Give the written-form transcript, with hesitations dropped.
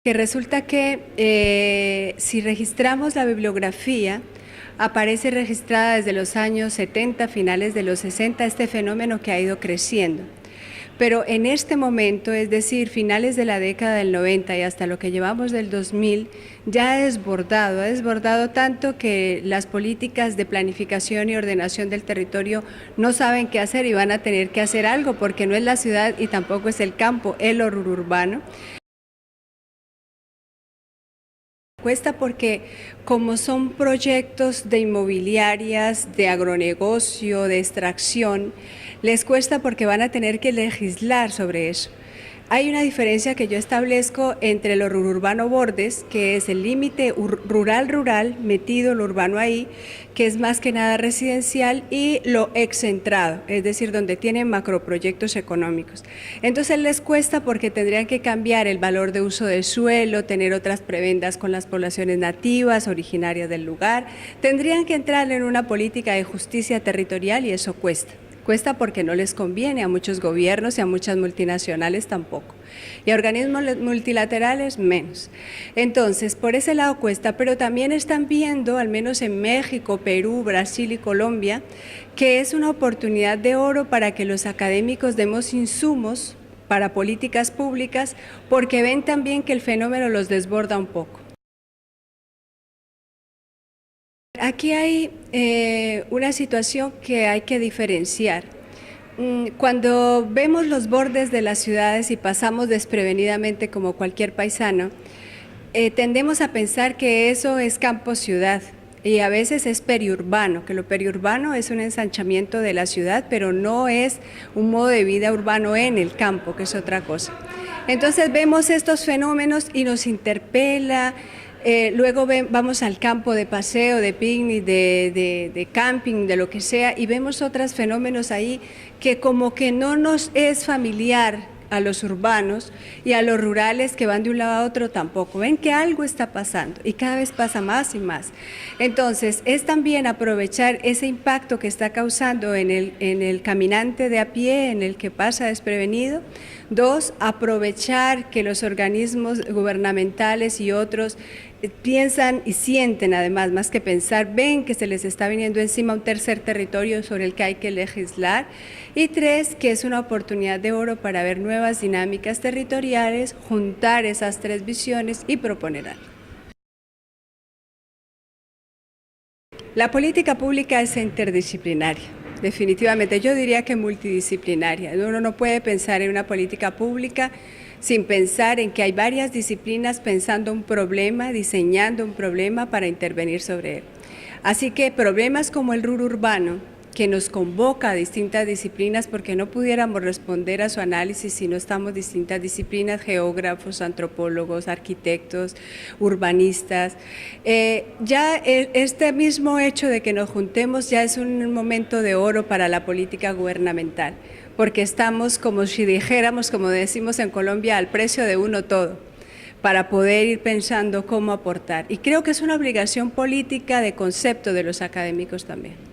que resulta que si registramos la bibliografía, aparece registrada desde los años 70, finales de los 60, este fenómeno que ha ido creciendo. Pero en este momento, es decir, finales de la década del 90 y hasta lo que llevamos del 2000, ya ha desbordado tanto que las políticas de planificación y ordenación del territorio no saben qué hacer y van a tener que hacer algo, porque no es la ciudad y tampoco es el campo, es lo urbano. Cuesta porque como son proyectos de inmobiliarias, de agronegocio, de extracción, les cuesta porque van a tener que legislar sobre eso. Hay una diferencia que yo establezco entre lo urbano bordes, que es el límite rural, metido lo urbano ahí, que es más que nada residencial, y lo excentrado, es decir, donde tienen macroproyectos económicos. Entonces les cuesta porque tendrían que cambiar el valor de uso del suelo, tener otras prebendas con las poblaciones nativas, originarias del lugar, tendrían que entrar en una política de justicia territorial y eso cuesta. Cuesta porque no les conviene a muchos gobiernos y a muchas multinacionales tampoco. Y a organismos multilaterales menos. Entonces, por ese lado cuesta, pero también están viendo, al menos en México, Perú, Brasil y Colombia, que es una oportunidad de oro para que los académicos demos insumos para políticas públicas, porque ven también que el fenómeno los desborda un poco. Aquí hay una situación que hay que diferenciar. Cuando vemos los bordes de las ciudades y pasamos desprevenidamente como cualquier paisano, tendemos a pensar que eso es campo-ciudad y a veces es periurbano, que lo periurbano es un ensanchamiento de la ciudad, pero no es un modo de vida urbano en el campo, que es otra cosa. Entonces vemos estos fenómenos y nos interpela. Luego vamos al campo de paseo, de picnic, de camping, de lo que sea, y vemos otros fenómenos ahí que como que no nos es familiar a los urbanos y a los rurales que van de un lado a otro tampoco. Ven que algo está pasando y cada vez pasa más y más. Entonces, es también aprovechar ese impacto que está causando en el caminante de a pie, en el que pasa desprevenido. Dos, aprovechar que los organismos gubernamentales y otros piensan y sienten, además, más que pensar, ven que se les está viniendo encima un tercer territorio sobre el que hay que legislar. Y tres, que es una oportunidad de oro para ver nuevas dinámicas territoriales, juntar esas tres visiones y proponer algo. La política pública es interdisciplinaria. Definitivamente, yo diría que multidisciplinaria. Uno no puede pensar en una política pública sin pensar en que hay varias disciplinas pensando un problema, diseñando un problema para intervenir sobre él. Así que problemas como el urbano, que nos convoca a distintas disciplinas porque no pudiéramos responder a su análisis si no estamos distintas disciplinas, geógrafos, antropólogos, arquitectos, urbanistas. Ya este mismo hecho de que nos juntemos ya es un momento de oro para la política gubernamental, porque estamos como si dijéramos, como decimos en Colombia, al precio de uno todo, para poder ir pensando cómo aportar. Y creo que es una obligación política de concepto de los académicos también.